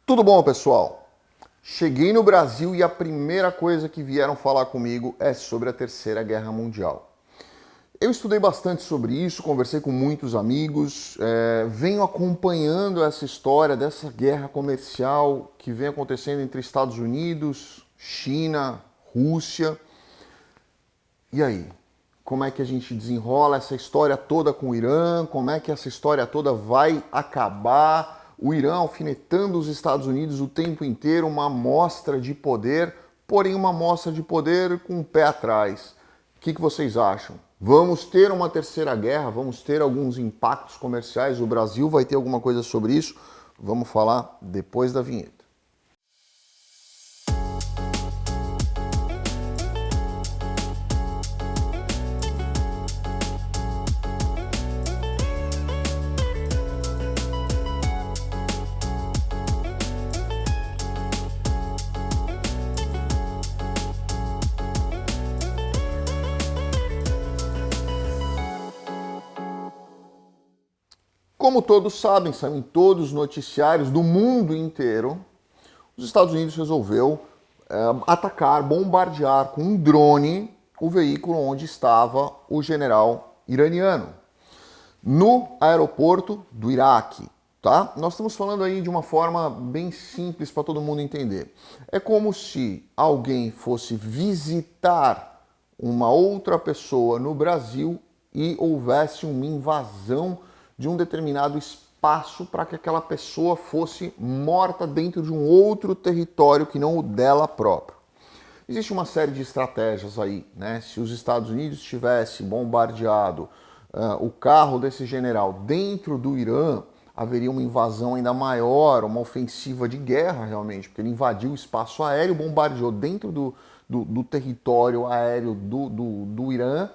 Tudo bom, pessoal? Cheguei no Brasil e a primeira coisa que vieram falar comigo é sobre a Terceira Guerra Mundial. Eu estudei bastante sobre isso, conversei com muitos amigos, venho acompanhando essa história dessa guerra comercial que vem acontecendo entre Estados Unidos, China, Rússia. E aí? Como é que a gente desenrola essa história toda com o Irã? Como é que essa história toda vai acabar? O Irã alfinetando os Estados Unidos o tempo inteiro, uma amostra de poder, porém uma amostra de poder com o pé atrás. O que vocês acham? Vamos ter uma terceira guerra? Vamos ter alguns impactos comerciais? O Brasil vai ter alguma coisa sobre isso? Vamos falar depois da vinheta. Como todos sabem, saiu em todos os noticiários do mundo inteiro, os Estados Unidos resolveu atacar, bombardear com um drone o veículo onde estava o general iraniano, no aeroporto do Iraque. Tá? Nós estamos falando aí de uma forma bem simples para todo mundo entender. É como se alguém fosse visitar uma outra pessoa no Brasil e houvesse uma invasão de um determinado espaço para que aquela pessoa fosse morta dentro de um outro território que não o dela próprio. Existe uma série de estratégias aí, né? Se os Estados Unidos tivessem bombardeado o carro desse general dentro do Irã, haveria uma invasão ainda maior, uma ofensiva de guerra realmente, porque ele invadiu o espaço aéreo, bombardeou dentro do território aéreo do Irã,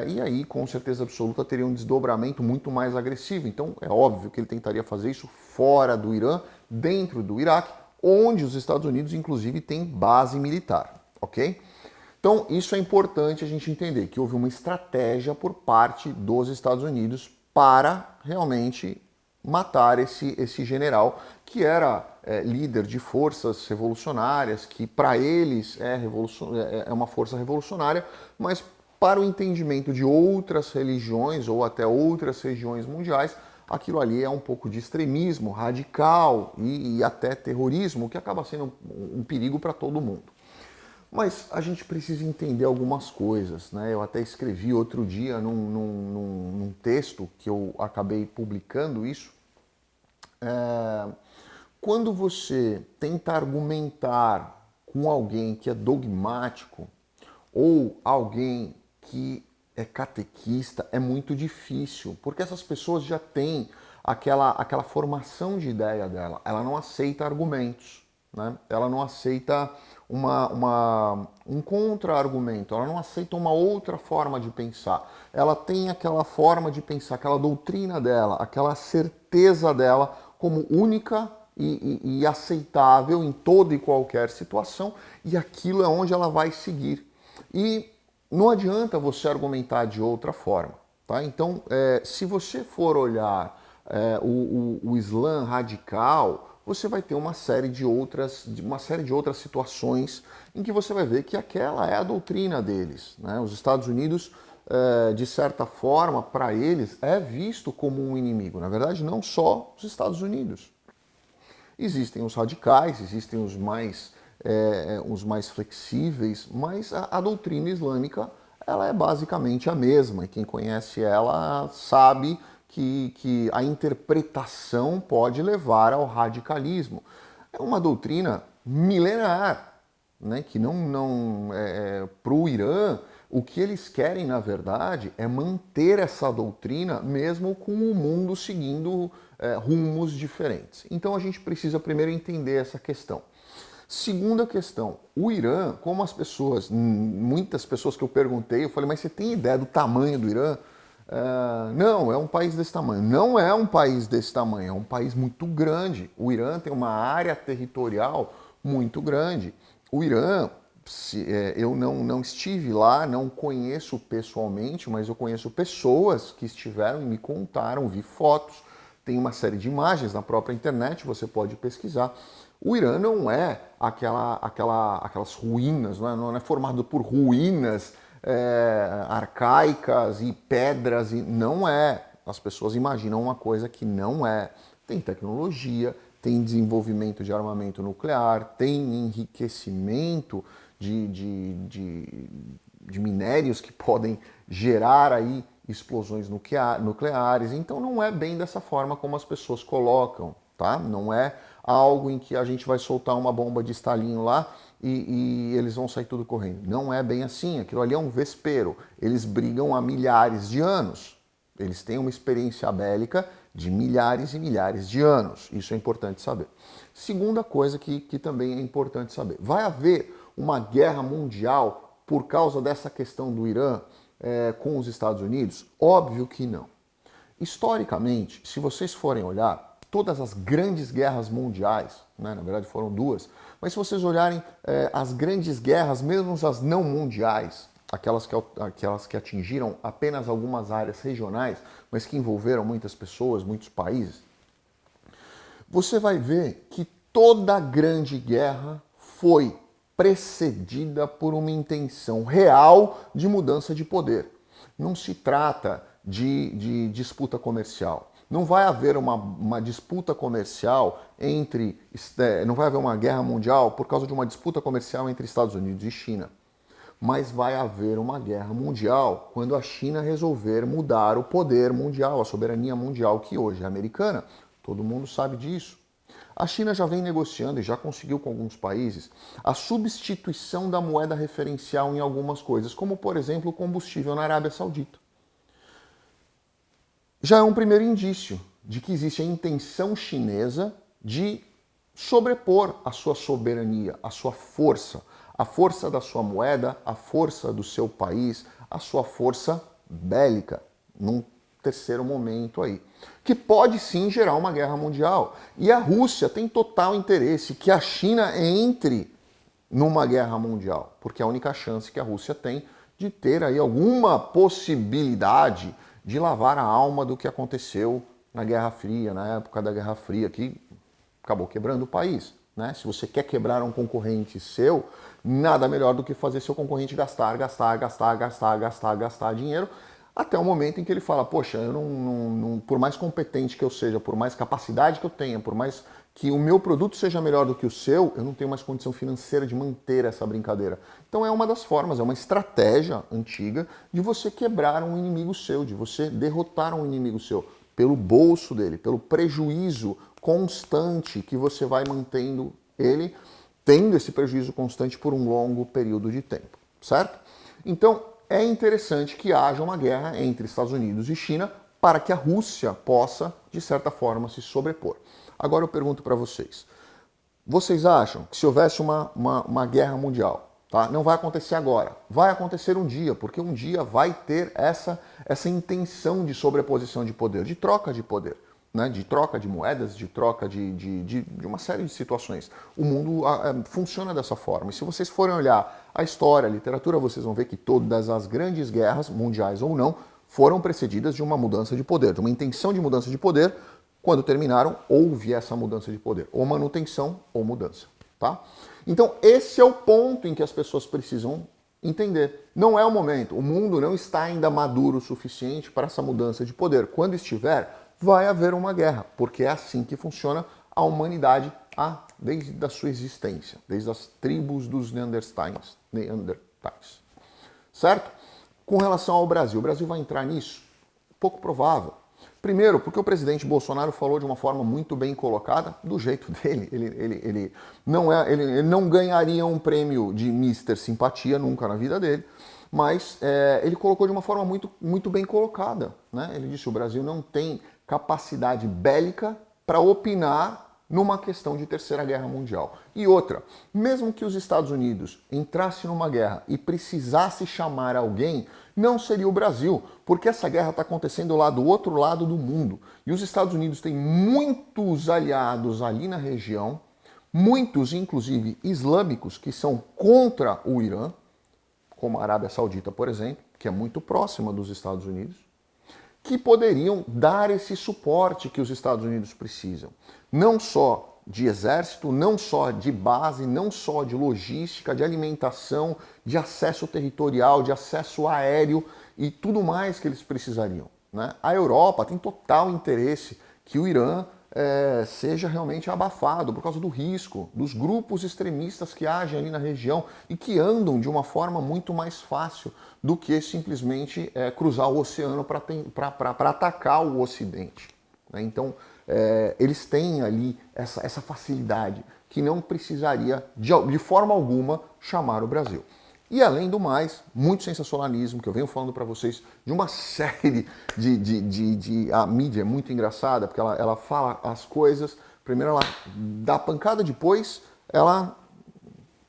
e aí, com certeza absoluta, teria um desdobramento muito mais agressivo. Então, é óbvio que ele tentaria fazer isso fora do Irã, dentro do Iraque, onde os Estados Unidos, inclusive, têm base militar, ok? Então, isso é importante a gente entender, que houve uma estratégia por parte dos Estados Unidos para realmente matar esse general, que era líder de forças revolucionárias, que para eles é uma força revolucionária, mas para o entendimento de outras religiões ou até outras regiões mundiais, aquilo ali é um pouco de extremismo radical e até terrorismo, que acaba sendo um perigo para todo mundo. Mas a gente precisa entender algumas coisas, né? Eu até escrevi outro dia num texto que eu acabei publicando isso. Quando você tenta argumentar com alguém que é dogmático ou alguém que é catequista, é muito difícil, porque essas pessoas já têm aquela formação de ideia dela. Ela não aceita argumentos, né? Ela não aceita um contra-argumento, ela não aceita uma outra forma de pensar. Ela tem aquela forma de pensar, aquela doutrina dela, aquela certeza dela como única e aceitável em toda e qualquer situação, e aquilo é onde ela vai seguir. E não adianta você argumentar de outra forma. Tá? Então, se você for olhar o Islã radical, você vai ter uma série de outras situações em que você vai ver que aquela é a doutrina deles. Né? Os Estados Unidos, de certa forma, para eles, é visto como um inimigo. Na verdade, não só os Estados Unidos. Existem os radicais, existem os mais flexíveis, mas a doutrina islâmica ela é basicamente a mesma, e quem conhece ela sabe que a interpretação pode levar ao radicalismo. É uma doutrina milenar, né, que para o Irã, o que eles querem, na verdade, é manter essa doutrina mesmo com o mundo seguindo rumos diferentes. Então a gente precisa primeiro entender essa questão. Segunda questão, o Irã, como muitas pessoas que eu perguntei, eu falei, mas você tem ideia do tamanho do Irã? Não, é um país desse tamanho. Não é um país desse tamanho, é um país muito grande. O Irã tem uma área territorial muito grande. O Irã, eu não estive lá, não conheço pessoalmente, mas eu conheço pessoas que estiveram e me contaram, vi fotos Tem uma série de imagens na própria internet, você pode pesquisar. O Irã não é aquelas ruínas, não é formado por ruínas arcaicas e pedras, e não é. As pessoas imaginam uma coisa que não é. Tem tecnologia, tem desenvolvimento de armamento nuclear, tem enriquecimento de minérios que podem gerar aí explosões nucleares. Então não é bem dessa forma como as pessoas colocam, tá? Não é algo em que a gente vai soltar uma bomba de estalinho lá e eles vão sair tudo correndo. Não é bem assim, aquilo ali é um vespeiro. Eles brigam há milhares de anos. Eles têm uma experiência bélica de milhares e milhares de anos. Isso é importante saber. Segunda coisa que também é importante saber. Vai haver uma guerra mundial por causa dessa questão do Irã com os Estados Unidos? Óbvio que não. Historicamente, se vocês forem olhar, todas as grandes guerras mundiais, né, na verdade foram duas, mas se vocês olharem as grandes guerras, mesmo as não mundiais, aquelas que atingiram apenas algumas áreas regionais, mas que envolveram muitas pessoas, muitos países, você vai ver que toda grande guerra foi precedida por uma intenção real de mudança de poder. Não se trata de disputa comercial. Não vai haver uma disputa comercial não vai haver uma guerra mundial por causa de uma disputa comercial entre Estados Unidos e China. Mas vai haver uma guerra mundial quando a China resolver mudar o poder mundial, a soberania mundial que hoje é americana. Todo mundo sabe disso. A China já vem negociando e já conseguiu com alguns países a substituição da moeda referencial em algumas coisas, como por exemplo o combustível na Arábia Saudita. Já é um primeiro indício de que existe a intenção chinesa de sobrepor a sua soberania, a sua força, a força da sua moeda, a força do seu país, a sua força bélica, num terceiro momento aí, que pode sim gerar uma guerra mundial. E a Rússia tem total interesse que a China entre numa guerra mundial, porque é a única chance que a Rússia tem de ter aí alguma possibilidade de lavar a alma do que aconteceu na Guerra Fria, na época da Guerra Fria, que acabou quebrando o país. Né? Se você quer quebrar um concorrente seu, nada melhor do que fazer seu concorrente gastar dinheiro, até o momento em que ele fala, poxa, eu por mais competente que eu seja, por mais capacidade que eu tenha, por mais que o meu produto seja melhor do que o seu, eu não tenho mais condição financeira de manter essa brincadeira. Então é uma das formas, é uma estratégia antiga de você quebrar um inimigo seu, de você derrotar um inimigo seu, pelo bolso dele, pelo prejuízo constante que você vai mantendo ele, tendo esse prejuízo constante por um longo período de tempo, certo? Então, é interessante que haja uma guerra entre Estados Unidos e China para que a Rússia possa, de certa forma, se sobrepor. Agora eu pergunto para vocês. Vocês acham que se houvesse uma guerra mundial, tá? Não vai acontecer agora, vai acontecer um dia, porque um dia vai ter essa intenção de sobreposição de poder, de troca de poder, né? De troca de moedas, de troca de uma série de situações. O mundo funciona dessa forma. E se vocês forem olhar a história, a literatura, vocês vão ver que todas as grandes guerras, mundiais ou não, foram precedidas de uma mudança de poder, de uma intenção de mudança de poder. Quando terminaram, houve essa mudança de poder, ou manutenção ou mudança, tá? Então, esse é o ponto em que as pessoas precisam entender. Não é o momento, o mundo não está ainda maduro o suficiente para essa mudança de poder. Quando estiver, vai haver uma guerra, porque é assim que funciona a humanidade desde a sua existência, desde as tribos dos Neandertais, certo? Com relação ao Brasil, o Brasil vai entrar nisso? Pouco provável. Primeiro, porque o presidente Bolsonaro falou de uma forma muito bem colocada, do jeito dele. Ele não ganharia um prêmio de Mister Simpatia nunca na vida dele, mas ele colocou de uma forma muito bem colocada. Né? Ele disse que o Brasil não tem capacidade bélica para opinar numa questão de terceira guerra mundial. E outra, mesmo que os Estados Unidos entrassem numa guerra e precisasse chamar alguém, não seria o Brasil, porque essa guerra está acontecendo lá do outro lado do mundo. E os Estados Unidos têm muitos aliados ali na região, muitos, inclusive, islâmicos, que são contra o Irã, como a Arábia Saudita, por exemplo, que é muito próxima dos Estados Unidos. que poderiam dar esse suporte que os Estados Unidos precisam. Não só de exército, não só de base, não só de logística, de alimentação, de acesso territorial, de acesso aéreo e tudo mais que eles precisariam, né? A Europa tem total interesse que o Irã seja realmente abafado por causa do risco, dos grupos extremistas que agem ali na região e que andam de uma forma muito mais fácil do que simplesmente cruzar o oceano para atacar o Ocidente, né? Então, eles têm ali essa facilidade que não precisaria de forma alguma chamar o Brasil. E além do mais, muito sensacionalismo, que eu venho falando para vocês, de uma série A mídia é muito engraçada, porque ela fala as coisas, primeiro ela dá pancada, depois ela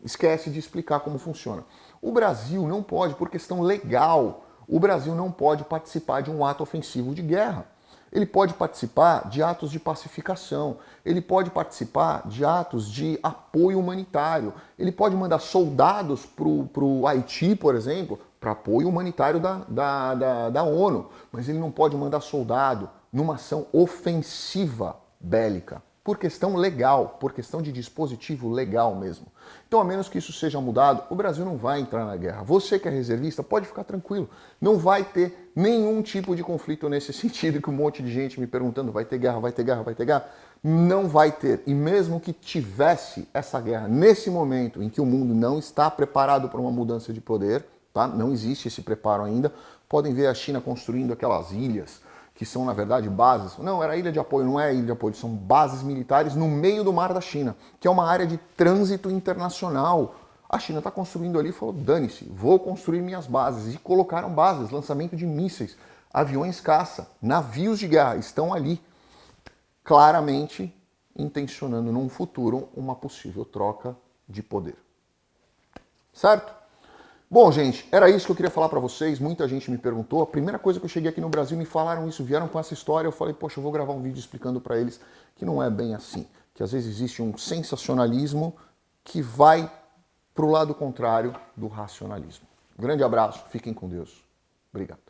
esquece de explicar como funciona. O Brasil não pode, por questão legal, o Brasil não pode participar de um ato ofensivo de guerra. Ele pode participar de atos de pacificação, ele pode participar de atos de apoio humanitário, ele pode mandar soldados para o Haiti, por exemplo, para apoio humanitário da ONU, mas ele não pode mandar soldado numa ação ofensiva bélica, por questão legal, por questão de dispositivo legal mesmo. Então, a menos que isso seja mudado, o Brasil não vai entrar na guerra. Você que é reservista, pode ficar tranquilo. Não vai ter nenhum tipo de conflito nesse sentido, que um monte de gente me perguntando, vai ter guerra, vai ter guerra, vai ter guerra? Não vai ter. E mesmo que tivesse essa guerra nesse momento em que o mundo não está preparado para uma mudança de poder, tá? Não existe esse preparo ainda, podem ver a China construindo aquelas ilhas, que são, na verdade, bases. Não, era ilha de apoio, não é ilha de apoio, são bases militares no meio do Mar da China, que é uma área de trânsito internacional. A China está construindo ali e falou, dane-se, vou construir minhas bases. E colocaram bases, lançamento de mísseis, aviões caça, navios de guerra, estão ali, claramente intencionando num futuro uma possível troca de poder. Certo? Bom, gente, era isso que eu queria falar para vocês. Muita gente me perguntou. A primeira coisa que eu cheguei aqui no Brasil me falaram isso, vieram com essa história. Eu falei, poxa, eu vou gravar um vídeo explicando para eles que não é bem assim. Que às vezes existe um sensacionalismo que vai para o lado contrário do racionalismo. Um grande abraço, fiquem com Deus. Obrigado.